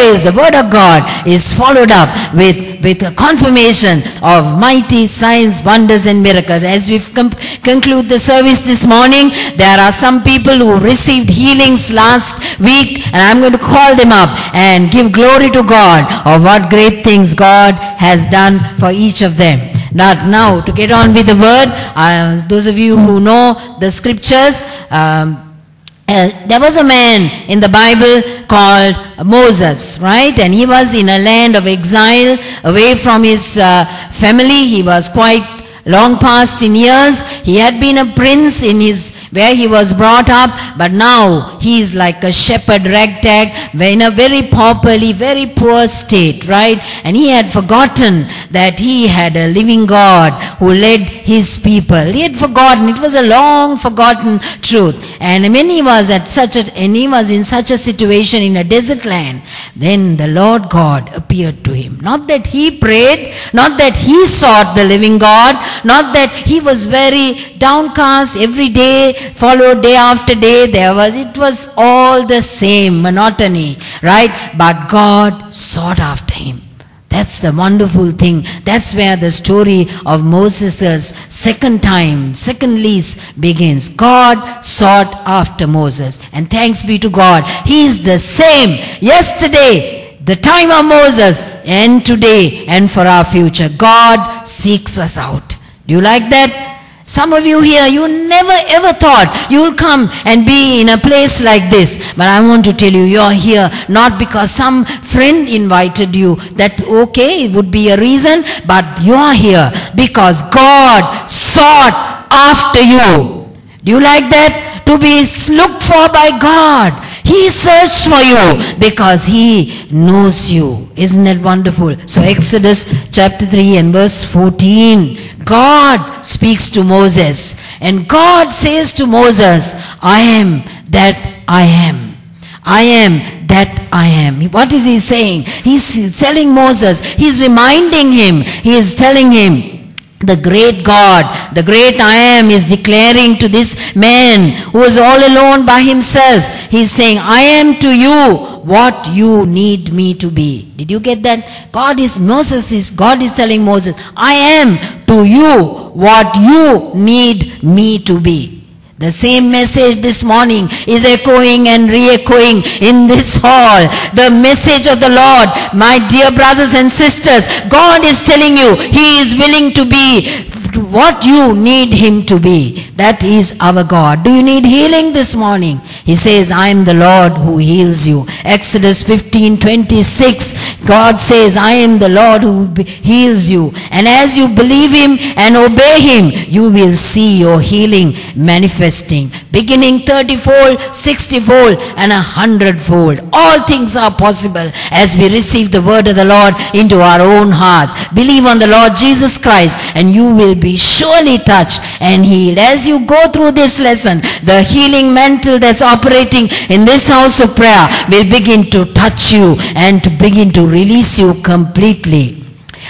always the word of God is followed up with a confirmation of mighty signs, wonders and miracles. As we conclude the service this morning, there are some people who received healings last week, and I'm going to call them up and give glory to God of what great things God has done for each of them. Now to get on with the word, those of you who know the scriptures, there was a man in the Bible called Moses, right? And he was in a land of exile, away from his family. He was quite long past in years. He had been a prince in where he was brought up, but now he is like a shepherd ragtag, in a very pauperly, very poor state, right? And he had forgotten that he had a living God who led his people. He had forgotten. It was a long forgotten truth. And when he was in such a situation in a desert land, then the Lord God appeared to him. Not that he prayed, not that he sought the living God, not that he was very downcast every day, followed day after day. It was all the same monotony, right? But God sought after him. That's the wonderful thing. That's where the story of Moses' second lease begins. God sought after Moses. And thanks be to God, he is the same yesterday, the time of Moses, and today, and for our future. God seeks us out. Do you like that? Some of you here, you never ever thought you'll come and be in a place like this. But I want to tell you, you're here not because some friend invited you. That okay, it would be a reason, but you're here because God sought after you. Do you like that? To be looked for by God. He searched for you because he knows you. Isn't that wonderful? So Exodus chapter 3 and verse 14. God speaks to Moses, and God says to Moses, I am that I am. I am that I am. What is he saying? He's telling Moses, he's reminding him, he is telling him, the great God, the great I am is declaring to this man who is all alone by himself. He's saying, I am to you what you need me to be. Did you get that? God is telling Moses, I am to you what you need me to be. The same message this morning is echoing and re-echoing in this hall. The message of the Lord, my dear brothers and sisters, God is telling you, he is willing to be what you need him to be. That is our God. Do you need healing this morning? He says, I am the Lord who heals you. Exodus 15:26, God says, I am the Lord who heals you. And as you believe him and obey him, you will see your healing manifesting. Beginning 30-fold, 60-fold, and 100-fold. All things are possible as we receive the word of the Lord into our own hearts. Believe on the Lord Jesus Christ and you will be surely touched and healed. As you go through this lesson, the healing mantle that's operating in this house of prayer will begin to touch you and to begin to release you completely.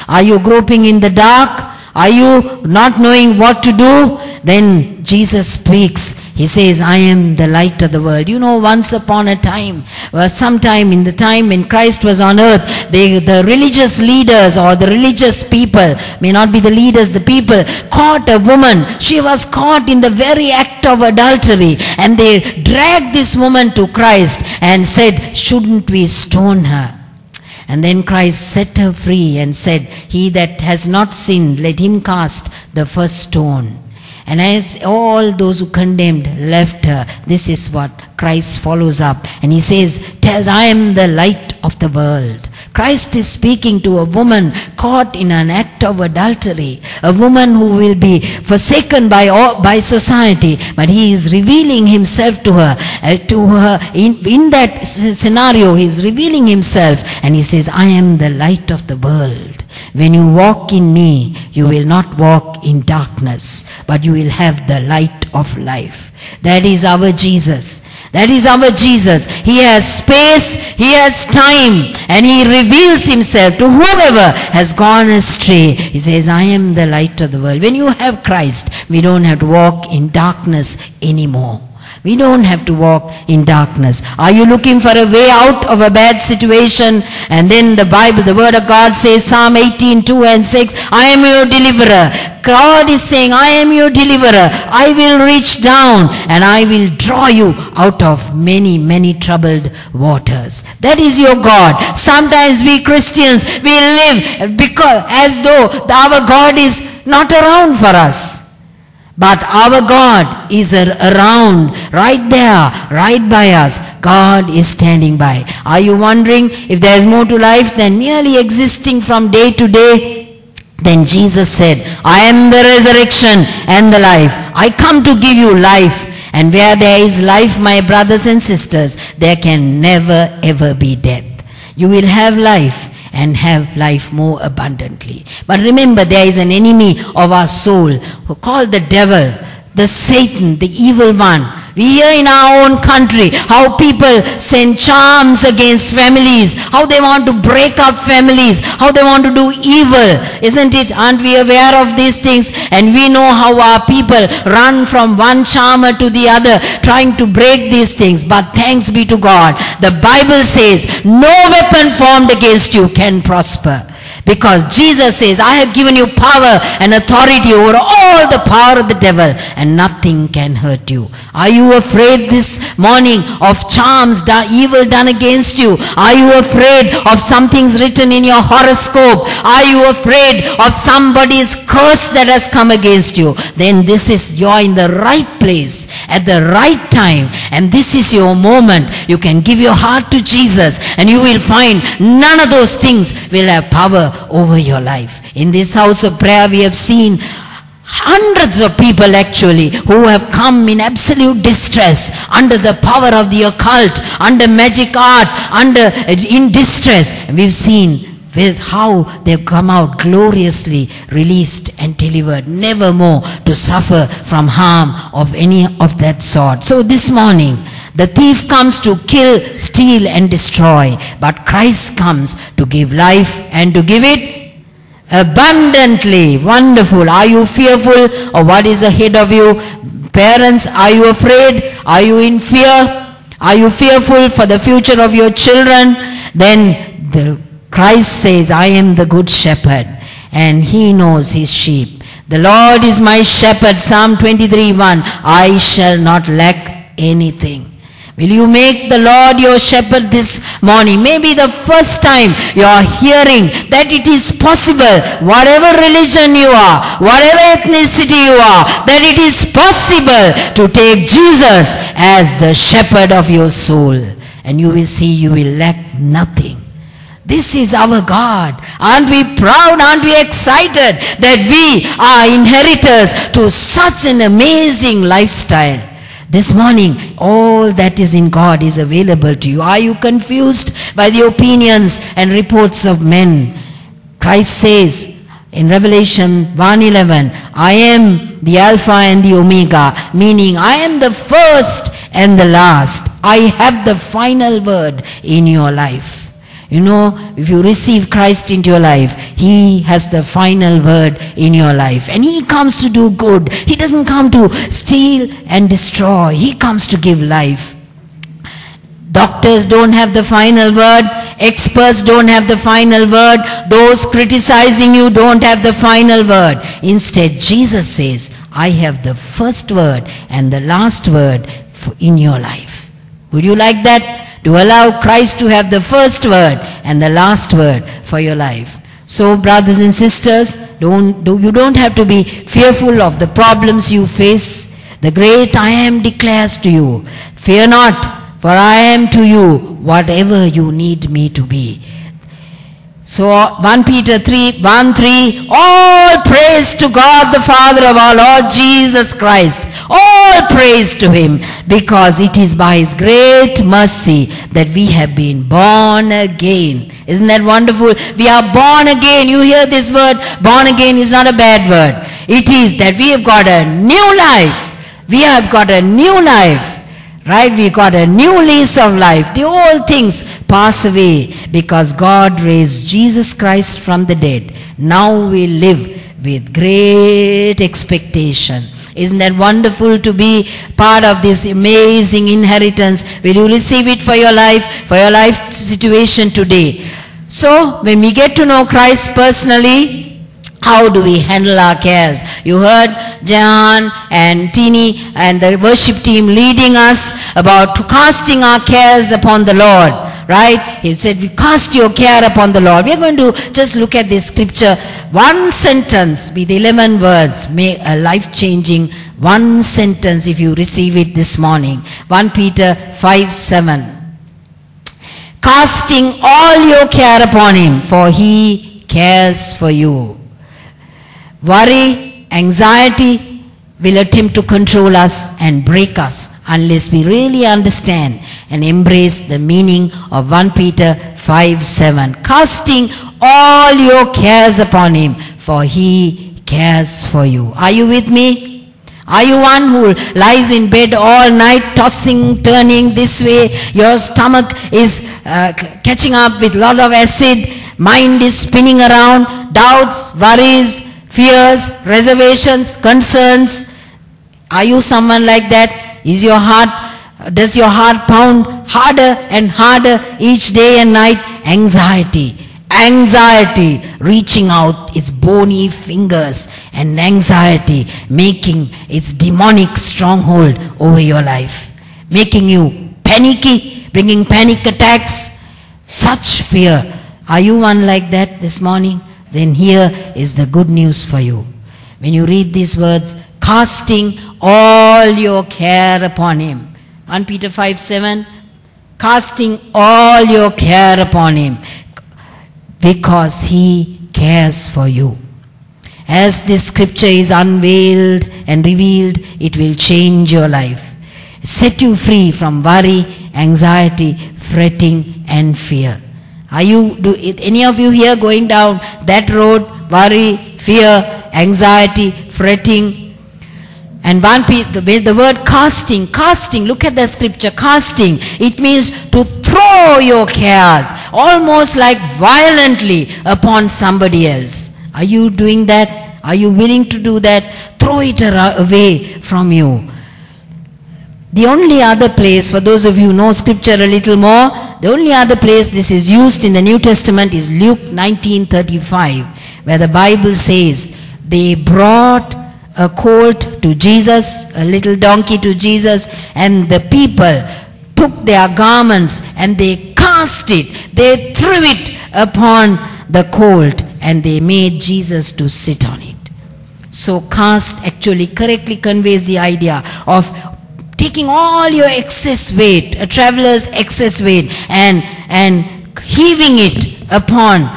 Are you groping in the dark? Are you not knowing what to do? Then Jesus speaks. He says, I am the light of the world. You know, once upon a time, sometime in the time when Christ was on earth, the religious leaders or the religious people, may not be the leaders, the people, caught a woman. She was caught in the very act of adultery. And they dragged this woman to Christ and said, shouldn't we stone her? And then Christ set her free and said, he that has not sinned, let him cast the first stone. And as all those who condemned left her, this is what Christ follows up. And he says, I am the light of the world. Christ is speaking to a woman caught in an act of adultery, a woman who will be forsaken by society, but he is revealing himself to her. In that scenario, he is revealing himself, and he says, I am the light of the world. When you walk in me, you will not walk in darkness, but you will have the light of life. That is our Jesus. That is our Jesus. He has space, he has time, and he reveals himself to whoever has gone astray. He says, I am the light of the world. When you have Christ, we don't have to walk in darkness anymore. We don't have to walk in darkness. Are you looking for a way out of a bad situation? And then the Bible, the word of God says, Psalm 18:2 and 6, I am your deliverer. God is saying, I am your deliverer. I will reach down and I will draw you out of many, many troubled waters. That is your God. Sometimes we Christians, we live because as though our God is not around for us. But our God is around, right there, right by us. God is standing by. Are you wondering if there is more to life than merely existing from day to day? Then Jesus said, I am the resurrection and the life. I come to give you life. And where there is life, my brothers and sisters, there can never ever be death. You will have life and have life more abundantly. But remember, there is an enemy of our soul called the devil, the Satan, the evil one. We hear in our own country how people send charms against families, how they want to break up families, how they want to do evil. Isn't it? Aren't we aware of these things? And we know how our people run from one charmer to the other trying to break these things. But thanks be to God, the Bible says no weapon formed against you can prosper. Because Jesus says, I have given you power and authority over all the power of the devil, and nothing can hurt you. Are you afraid this morning of charms, evil done against you? Are you afraid of something's written in your horoscope? Are you afraid of somebody's curse that has come against you? Then you're in the right place at the right time, and this is your moment. You can give your heart to Jesus, and you will find none of those things will have power over your life. In this house of prayer, we have seen hundreds of people actually who have come in absolute distress, under the power of the occult, under magic art, in distress. And we've seen with how they've come out gloriously released and delivered, never more to suffer from harm of any of that sort. So this morning, the thief comes to kill, steal and destroy, but Christ comes to give life and to give it abundantly. Wonderful. Are you fearful of what is ahead of you? Parents, are you afraid? Are you in fear? Are you fearful for the future of your children? Then Christ says, I am the good shepherd, and he knows his sheep. The Lord is my shepherd, Psalm 23:1. I shall not lack anything. Will you make the Lord your shepherd this morning? Maybe the first time you are hearing that it is possible, whatever religion you are, whatever ethnicity you are, that it is possible to take Jesus as the shepherd of your soul. And you will see you will lack nothing. This is our God. Aren't we proud? Aren't we excited that we are inheritors to such an amazing lifestyle? This morning, all that is in God is available to you. Are you confused by the opinions and reports of men? Christ says in Revelation 1:11, I am the Alpha and the Omega, meaning I am the first and the last. I have the final word in your life. You know, if you receive Christ into your life, he has the final word in your life. And he comes to do good. He doesn't come to steal and destroy. He comes to give life. Doctors don't have the final word. Experts don't have the final word. Those criticizing you don't have the final word. Instead, Jesus says, I have the first word and the last word in your life. Would you like that? To allow Christ to have the first word and the last word for your life. So brothers and sisters, you don't have to be fearful of the problems you face. The great I am declares to you, fear not, for I am to you whatever you need me to be. So 1 Peter 3:1-3, all praise to God the Father of our Lord Jesus Christ. All praise to him, because it is by his great mercy that we have been born again. Isn't that wonderful? We are born again. You hear this word, born again is not a bad word. It is that we have got a new life. We have got a new life. Right? We got a new lease of life. The old things pass away because God raised Jesus Christ from the dead. Now we live with great expectation. Isn't that wonderful to be part of this amazing inheritance? Will you receive it for your life situation today? So, when we get to know Christ personally, how do we handle our cares? You heard Jan and Tini and the worship team leading us about casting our cares upon the Lord. Right? He said, we cast your care upon the Lord. We are going to just look at this scripture. One sentence with 11 words, make a life-changing one sentence if you receive it this morning. 1 Peter 5:7. Casting all your care upon him, for he cares for you. Worry, anxiety will attempt to control us and break us unless we really understand and embrace the meaning of 1 Peter 5:7. Casting all your cares upon him, for he cares for you. Are you with me? Are you one who lies in bed all night, tossing, turning this way? Your stomach is catching up with a lot of acid. Mind is spinning around. Doubts, worries, fears, reservations, concerns. Are you someone like that? Does your heart pound harder and harder each day and night? Anxiety reaching out its bony fingers, and anxiety making its demonic stronghold over your life, making you panicky, bringing panic attacks, such fear. Are you one like that this morning? Then here is the good news for you. When you read these words, casting all your care upon him. 1 Peter 5:7, casting all your care upon him, because he cares for you. As this scripture is unveiled and revealed, it will change your life. Set you free from worry, anxiety, fretting, and fear. Any of you here going down that road? Worry, fear, anxiety, fretting. And the word casting, look at the scripture, casting. It means to throw your cares, almost like violently upon somebody else. Are you doing that? Are you willing to do that? Throw it away from you. The only other place, for those of you who know scripture a little more, the only other place this is used in the New Testament is Luke 19:35, where the Bible says, they brought a colt to Jesus, a little donkey to Jesus, and the people took their garments and they cast it, they threw it upon the colt, and they made Jesus to sit on it. So cast actually correctly conveys the idea of taking all your excess weight, a traveler's excess weight, and heaving it upon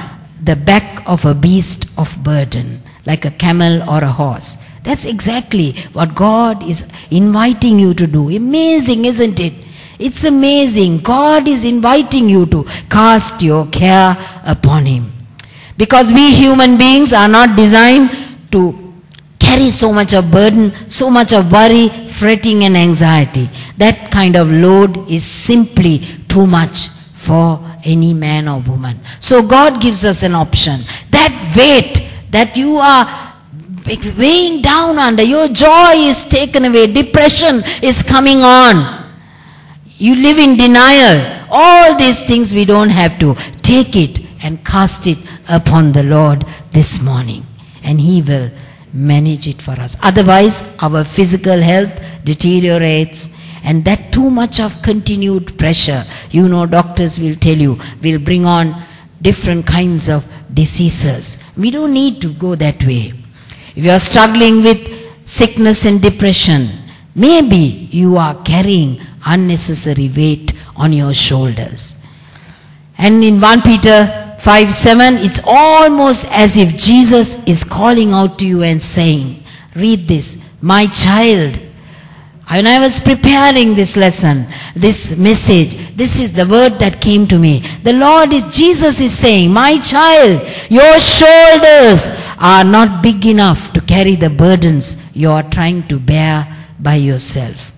the back of a beast of burden, like a camel or a horse. That's exactly what God is inviting you to do. Amazing, isn't it? It's amazing. God is inviting you to cast your care upon him. Because we human beings are not designed to carry so much of burden, so much of worry, fretting and anxiety. That kind of load is simply too much for any man or woman. So God gives us an option. That weight that you are weighing down under, your joy is taken away, depression is coming on, you live in denial, all these things we don't have to. Take it and cast it upon the Lord this morning, and he will manage it for us. Otherwise our physical health deteriorates, and that too much of continued pressure, doctors will tell you, will bring on different kinds of diseases. We don't need to go that way. If you are struggling with sickness and depression, maybe you are carrying unnecessary weight on your shoulders. And in 1 Peter 5:7, it's almost as if Jesus is calling out to you and saying, read this, my child. When I was preparing this lesson, this message, this is the word that came to me. Jesus is saying, my child, your shoulders are not big enough to carry the burdens you are trying to bear by yourself.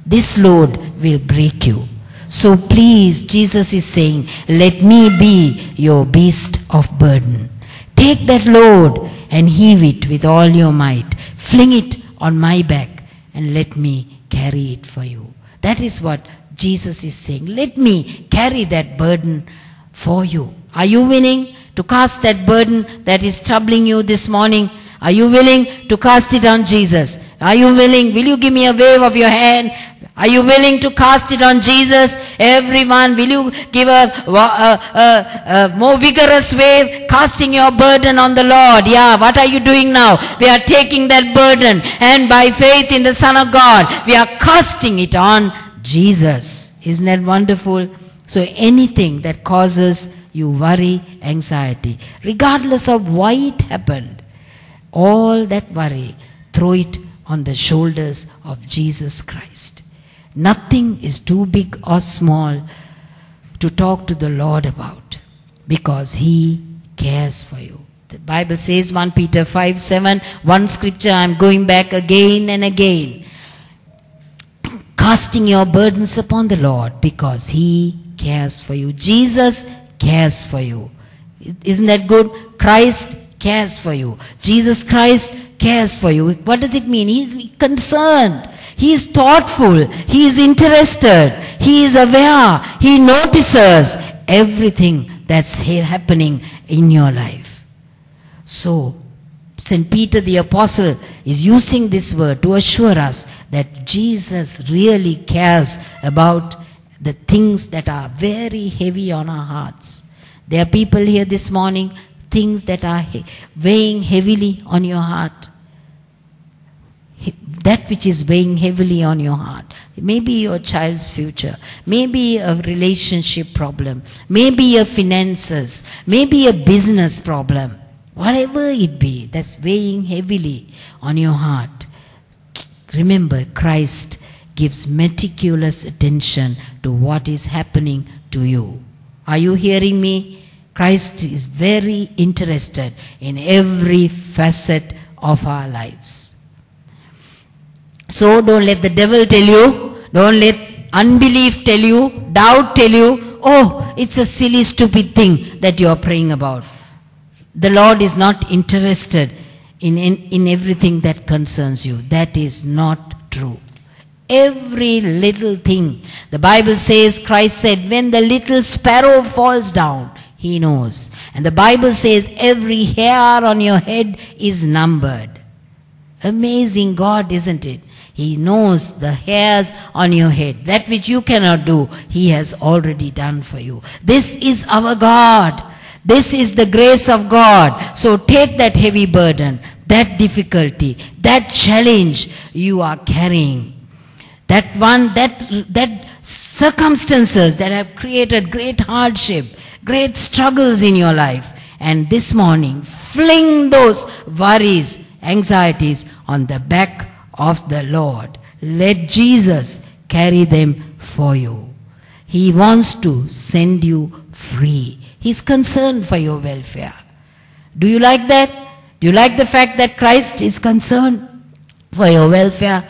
This load will break you. So please, Jesus is saying, let me be your beast of burden. Take that load and heave it with all your might. Fling it on my back and let me carry it for you. That is what Jesus is saying. Let me carry that burden for you. Are you willing to cast that burden that is troubling you this morning? Are you willing to cast it on Jesus? Are you willing? Will you give me a wave of your hand? Are you willing to cast it on Jesus? Everyone, will you give a more vigorous wave, casting your burden on the Lord? Yeah, what are you doing now? We are taking that burden, and by faith in the Son of God, we are casting it on Jesus. Isn't that wonderful? So anything that causes you worry, anxiety, regardless of why it happened, all that worry, throw it on the shoulders of Jesus Christ. Nothing is too big or small to talk to the Lord about, because He cares for you. The Bible says, 1 Peter 5:7, one scripture I'm going back again and again. Casting your burdens upon the Lord, because He cares for you. Jesus cares for you. Isn't that good? Christ cares for you. Jesus Christ cares for you. What does it mean? He's concerned. He is thoughtful. He is interested. He is aware. He notices everything that's happening in your life. So, St. Peter the Apostle is using this word to assure us that Jesus really cares about the things that are very heavy on our hearts. There are people here this morning, things that are weighing heavily on your heart. That which is weighing heavily on your heart. Maybe your child's future, maybe a relationship problem, maybe a finances, maybe a business problem. Whatever it be that's weighing heavily on your heart, remember, Christ gives meticulous attention to what is happening to you. Are you hearing me? Christ is very interested in every facet of our lives. So don't let the devil tell you, don't let unbelief tell you, doubt tell you, oh, it's a silly, stupid thing that you are praying about. The Lord is not interested in everything that concerns you. That is not true. Every little thing. The Bible says, Christ said, when the little sparrow falls down, He knows. And the Bible says, every hair on your head is numbered. Amazing God, isn't it? He knows the hairs on your head. That which you cannot do, He has already done for you. This is our God. This is the grace of God. So take that heavy burden, that difficulty, that challenge you are carrying. That circumstances that have created great hardship, great struggles in your life. And this morning, fling those worries, anxieties on the back of the Lord. Let Jesus carry them for you. He wants to send you free. He's concerned for your welfare. Do you like that? Do you like the fact that Christ is concerned for your welfare?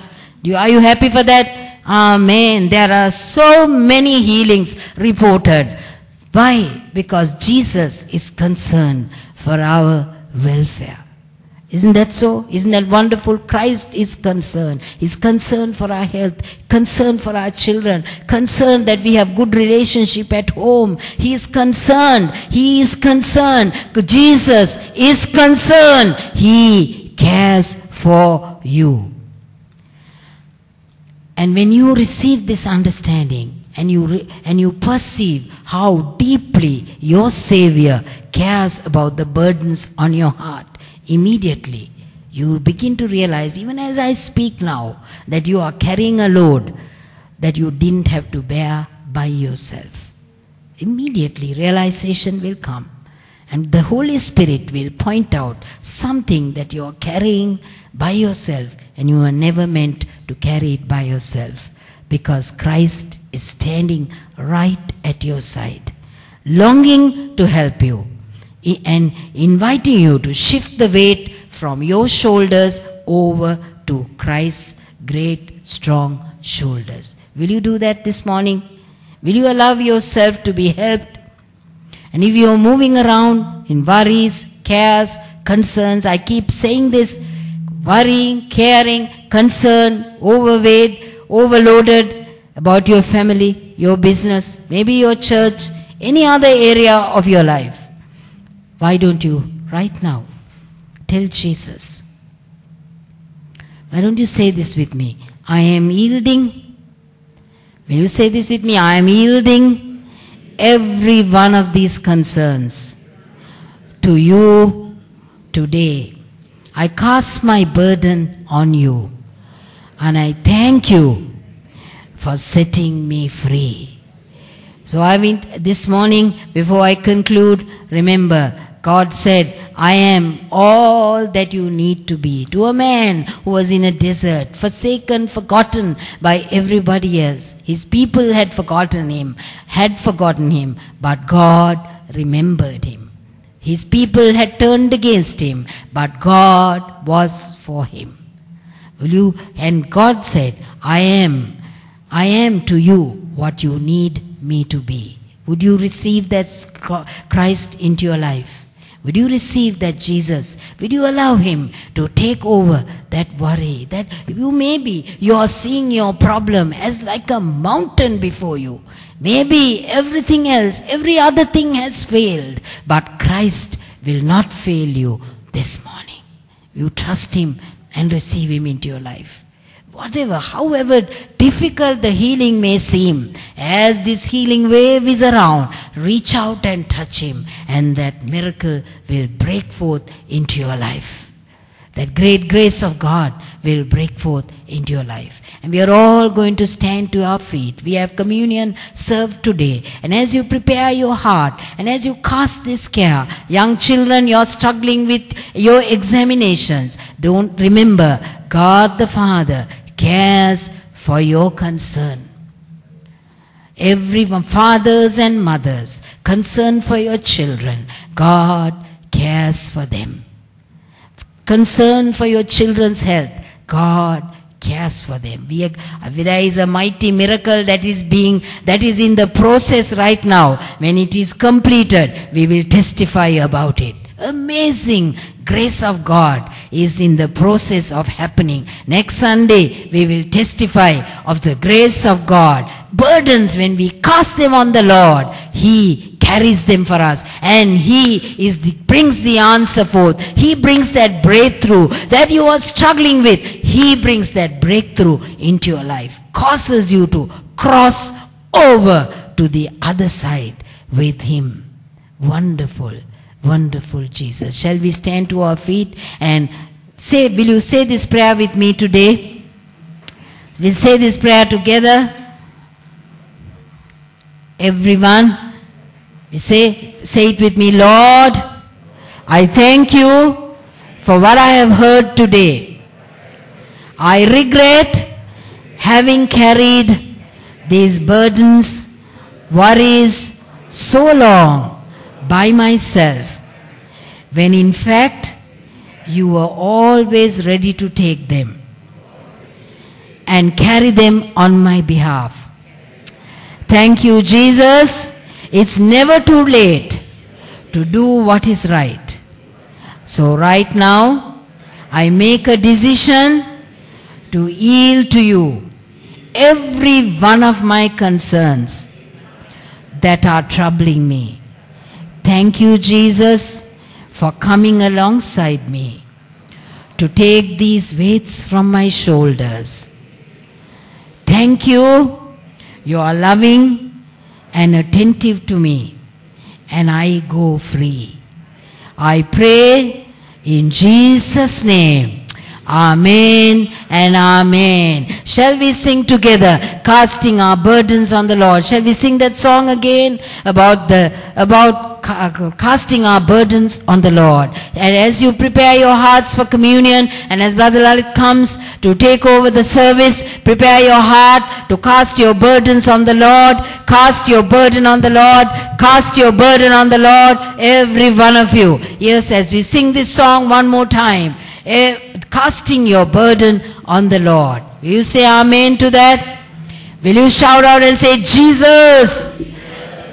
Are you happy for that? Amen. There are so many healings reported. Why? Because Jesus is concerned for our welfare. Isn't that so? Isn't that wonderful? Christ is concerned. He's concerned for our health, concerned for our children, concerned that we have good relationship at home. He is concerned. He is concerned. Jesus is concerned. He cares for you. And when you receive this understanding and you perceive how deeply your Savior cares about the burdens on your heart, immediately you begin to realize, even as I speak now, that you are carrying a load that you didn't have to bear by yourself. Immediately realization will come, and the Holy Spirit will point out something that you are carrying by yourself and you were never meant to carry it by yourself, because Christ is standing right at your side, longing to help you and inviting you to shift the weight from your shoulders over to Christ's great, strong shoulders. Will you do that this morning? Will you allow yourself to be helped? And if you are moving around in worries, cares, concerns, I keep saying this worrying, caring, concerned, overweight, overloaded about your family, your business, maybe your church, any other area of your life, why don't you right now tell Jesus? Why don't you say this with me? I am yielding. Will you say this with me? I am yielding every one of these concerns to you today. I cast my burden on you, and I thank you for setting me free. So this morning, before I conclude, remember, God said, I am all that you need to be. To a man who was in a desert, forsaken, forgotten by everybody else. His people had forgotten him, but God remembered him. His people had turned against him, but God was for him. And God said, I am to you what you need me to be. Would you receive that Christ into your life? Would you receive that Jesus? Would you allow him to take over that worry? That you are seeing your problem as like a mountain before you. Maybe everything else, every other thing has failed, but Christ will not fail you this morning. You trust him and receive him into your life. However difficult the healing may seem, as this healing wave is around, reach out and touch him, and that miracle will break forth into your life. That great grace of God will break forth into your life. And we are all going to stand to our feet. We have communion served today. And as you prepare your heart, and as you cast this care, young children, you're struggling with your examinations, don't remember, God the Father cares for your concern. Everyone, fathers and mothers, concern for your children, God cares for them. Concern for your children's health, God cares for them. There is a mighty miracle that is in the process right now. When it is completed, we will testify about it. Amazing grace of God is in the process of happening. Next Sunday, we will testify of the grace of God. Burdens, when we cast them on the Lord, he carries them for us, and he brings the answer forth. He brings that breakthrough that you are struggling with. He brings that breakthrough into your life, causes you to cross over to the other side with him. Wonderful, wonderful Jesus. Shall we stand to our feet and will you say this prayer with me today? We'll say this prayer together. Everyone, we say it with me. Lord, I thank you for what I have heard today. I regret having carried these burdens, worries so long by myself, when in fact you were always ready to take them and carry them on my behalf. Thank you, Jesus. It's never too late to do what is right. So right now, I make a decision to yield to you every one of my concerns that are troubling me. Thank you, Jesus, for coming alongside me to take these weights from my shoulders. Thank you. You are loving and attentive to me, and I go free. I pray in Jesus' name. Amen and amen. Shall we sing together, casting our burdens on the Lord? Shall we sing that song again about casting our burdens on the Lord? And as you prepare your hearts for communion, and as Brother Lalit comes to take over the service, prepare your heart to cast your burdens on the Lord. Cast your burden on the Lord. Cast your burden on the Lord, every one of you. Yes, as we sing this song one more time, casting your burden on the Lord. Will you say amen to that? Will you shout out and say, Jesus,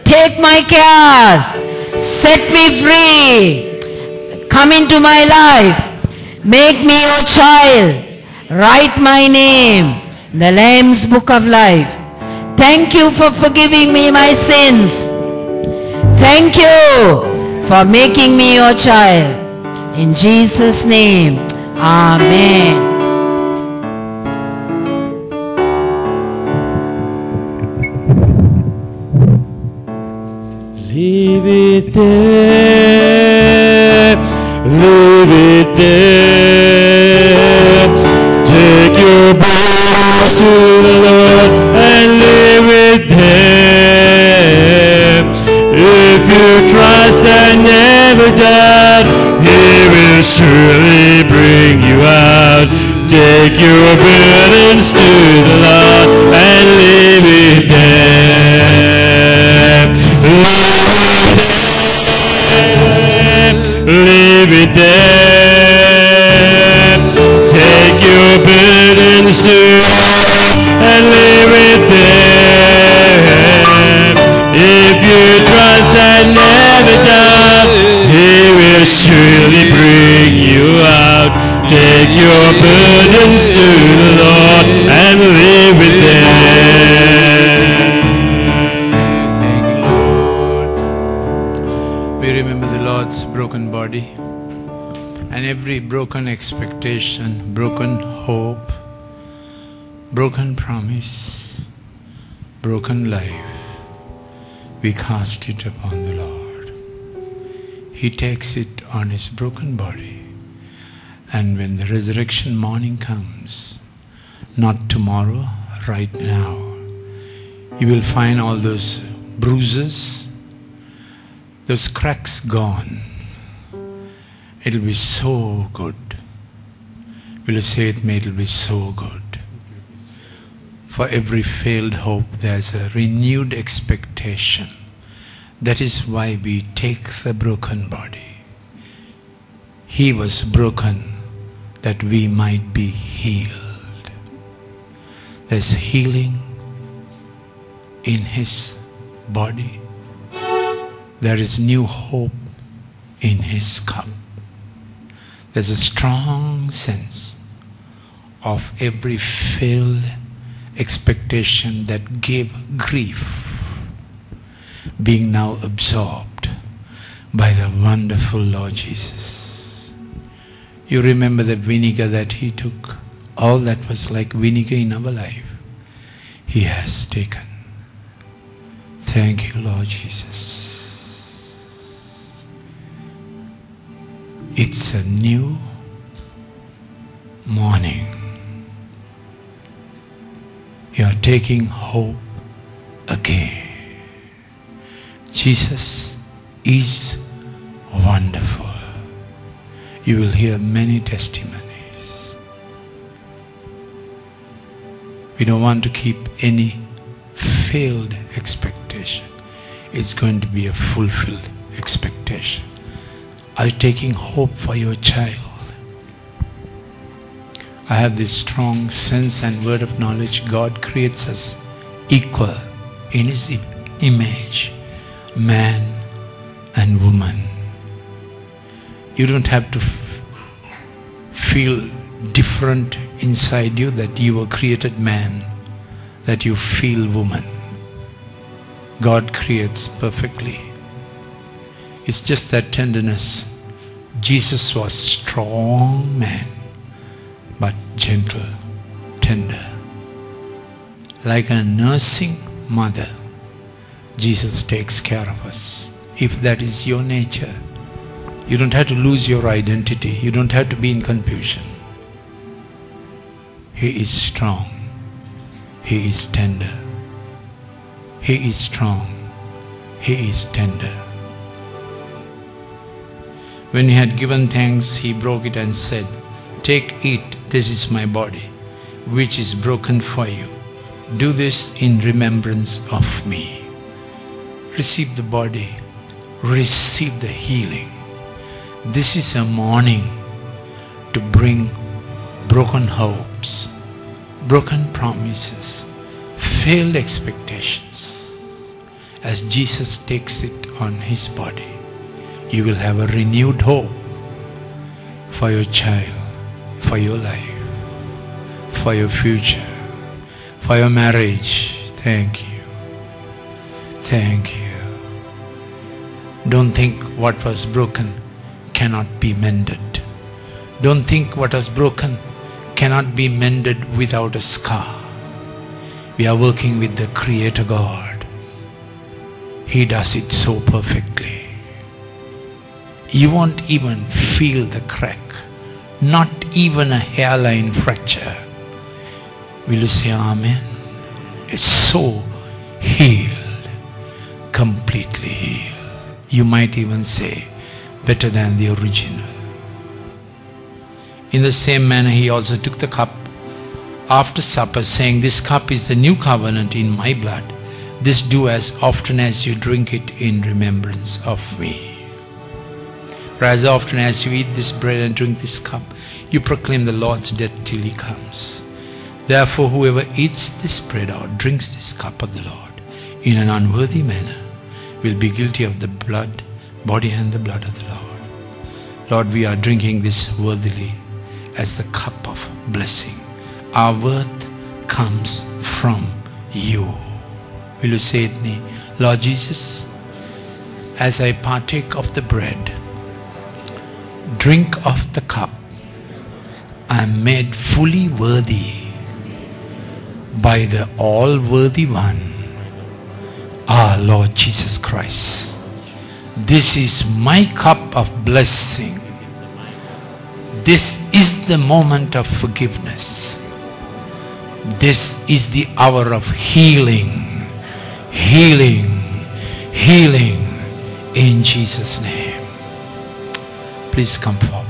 take my cares, set me free, come into my life, Make me your child. Write my name in the Lamb's book of life. Thank you for forgiving me my sins. Thank you for making me your child. In Jesus' name, amen. Leave it there, leave it there. Take your burdens to the Lord and leave it there. If you trust and never doubt, He will surely bring you out. Take your burdens to the Lord and leave it there. Leave it there. Take your burdens to and leave it there. If you trust and never doubt, He will surely bring you out. Take your burdens to the Lord and leave it there. Thank you, Lord. We remember the Lord's broken body and every broken expectation, broken hope, broken promise, broken life. We cast it upon the Lord. He takes it on His broken body. And when the resurrection morning comes, not tomorrow, right now, you will find all those bruises, those cracks gone. It'll be so good. Will you say it, may it'll be so good. For every failed hope, there's a renewed expectation. That is why we take the broken body. He was broken that we might be healed. There's healing in His body. There is new hope in His cup. There's a strong sense of every failed expectation that gave grief being now absorbed by the wonderful Lord Jesus. You remember the vinegar that He took, all that was like vinegar in our life, He has taken. Thank you, Lord Jesus. It's a new morning. You are taking hope again. Jesus is wonderful. You will hear many testimonies. We don't want to keep any failed expectation. It's going to be a fulfilled expectation. Are you taking hope for your child? I have this strong sense and word of knowledge. God creates us equal in His image, man and woman. You don't have to feel different inside you that you were created man, that you feel woman. God creates perfectly. It's just that tenderness. Jesus was strong man, but gentle, tender. Like a nursing mother, Jesus takes care of us. If that is your nature, you don't have to lose your identity. You don't have to be in confusion. He is strong. He is tender. He is strong. He is tender. When He had given thanks, He broke it and said, "Take, eat, this is my body, which is broken for you. Do this in remembrance of me." Receive the body. Receive the healing. This is a morning to bring broken hopes, broken promises, failed expectations. As Jesus takes it on His body, you will have a renewed hope for your child. for your life, for your future, for your marriage. Thank you. Thank you. Don't think what was broken cannot be mended. Don't think what was broken cannot be mended without a scar. We are working with the Creator God. He does it so perfectly. You won't even feel the crack, not even a hairline fracture. Will you say Amen? It's so healed, completely healed. You might even say better than the original. In the same manner, he also took the cup after supper, saying, "This cup is the new covenant in my blood. This do as often as you drink it in remembrance of me." For as often as you eat this bread and drink this cup, you proclaim the Lord's death till he comes. Therefore, whoever eats this bread or drinks this cup of the Lord in an unworthy manner will be guilty of the body and the blood of the Lord. Lord, we are drinking this worthily as the cup of blessing. Our worth comes from you. Will you say it with me? Lord Jesus, as I partake of the bread, drink of the cup, I am made fully worthy by the all-worthy one, our Lord Jesus Christ. This is my cup of blessing. This is the moment of forgiveness. This is the hour of healing, healing, healing in Jesus' name. Please come forward.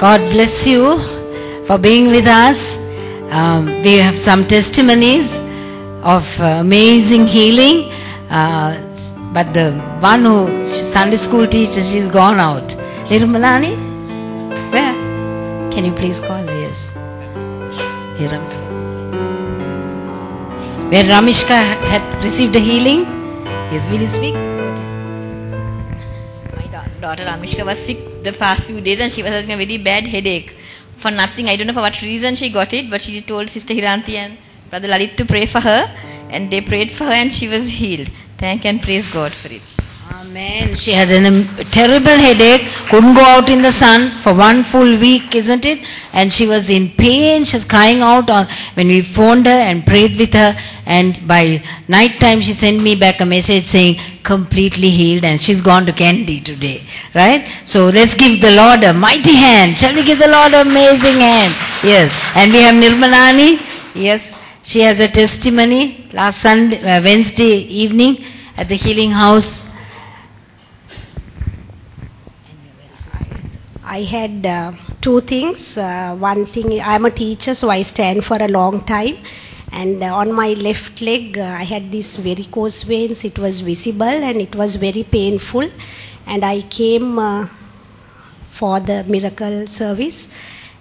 God bless you for being with us. We have some testimonies of amazing healing. But the one who, Sunday school teacher, she's gone out. Nirmalani? Where? Can you please call her? Yes. Where Ramishka had received a healing? Yes, will you speak? My daughter Ramishka was sick the past few days and she was having a very bad headache. For nothing, I don't know for what reason she got it, but she told Sister Hiranti and Brother Lalit to pray for her, and they prayed for her and she was healed. Thank and praise God for it. Amen. She had a terrible headache, couldn't go out in the sun for 1 full week, isn't it? And she was in pain, she was crying out when we phoned her and prayed with her, and by night time she sent me back a message saying, completely healed, and she's gone to Kandy today, right? So let's give the Lord a mighty hand. Shall we give the Lord an amazing hand? Yes. And we have Nirmalani. Yes. She has a testimony last Wednesday evening at the Healing House. I had two things. One thing, I'm a teacher, so I stand for a long time. And on my left leg, I had these varicose veins. It was visible and it was very painful. And I came for the miracle service.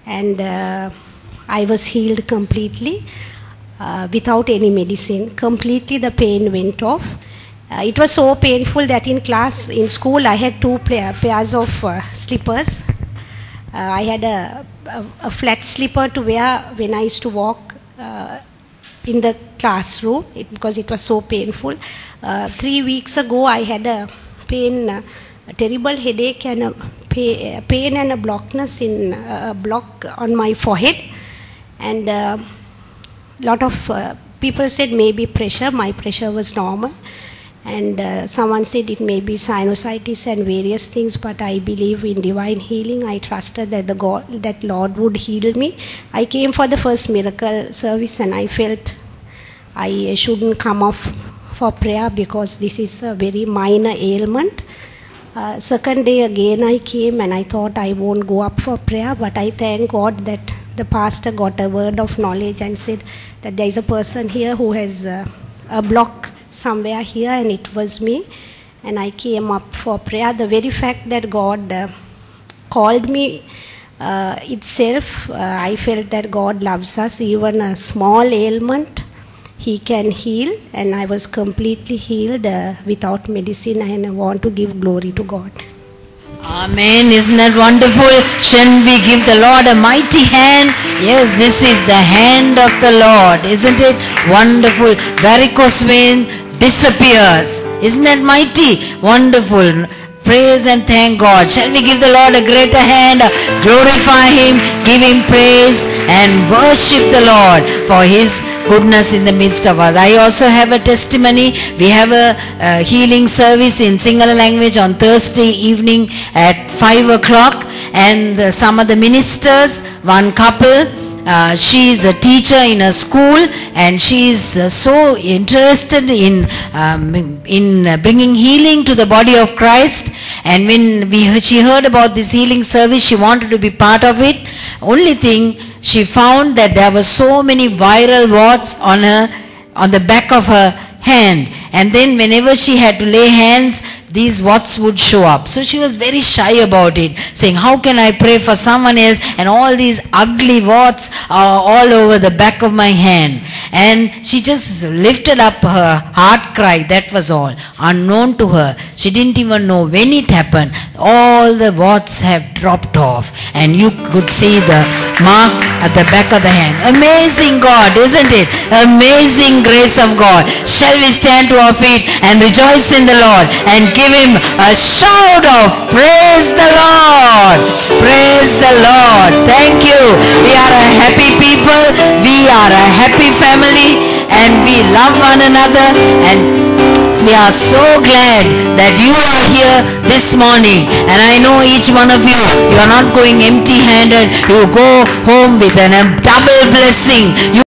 And I was healed completely without any medicine. Completely the pain went off. It was so painful that in school, I had two pairs of slippers. I had a flat slipper to wear when I used to walk in the classroom because it was so painful. 3 weeks ago, I had a terrible headache and a pain and a blockness in a block on my forehead. And a lot of people said maybe pressure. My pressure was normal. And someone said it may be sinusitis and various things, but I believe in divine healing. I trusted that Lord would heal me. I came for the first miracle service and I felt I shouldn't come off for prayer because this is a very minor ailment. Second day again I came and I thought I won't go up for prayer, but I thank God that the pastor got a word of knowledge and said that there is a person here who has a block somewhere here, and it was me, and I came up for prayer. The very fact that God called me itself, I felt that God loves us. Even a small ailment, He can heal, and I was completely healed without medicine, and I want to give glory to God. Amen. Isn't that wonderful? Shouldn't we give the Lord a mighty hand? Yes, this is the hand of the Lord. Isn't it wonderful? Varicose vein disappears. Isn't that mighty? Wonderful. Praise and thank God. Shall we give the Lord a greater hand? Glorify Him, give Him praise, and worship the Lord for His goodness in the midst of us. I also have a testimony. We have a healing service in Sinhala language on Thursday evening at 5 o'clock. And some of the ministers, one couple, she is a teacher in a school, and she is so interested in bringing healing to the body of Christ. And when she heard about this healing service, she wanted to be part of it. Only thing, she found that there were so many viral warts on the back of her hand, and then whenever she had to lay hands, these warts would show up. So she was very shy about it, saying, how can I pray for someone else and all these ugly warts are all over the back of my hand? And she just lifted up her heart cry, that was all. Unknown to her, she didn't even know when it happened. All the warts have dropped off, and you could see the mark at the back of the hand. Amazing God, isn't it? Amazing grace of God. Shall we stand to our feet and rejoice in the Lord and give Him a shout of praise the Lord. Praise the Lord. Thank you. We are a happy people. We are a happy family, and we love one another, and we are so glad that you are here this morning. And I know each one of you, you are not going empty-handed. You go home with a double blessing.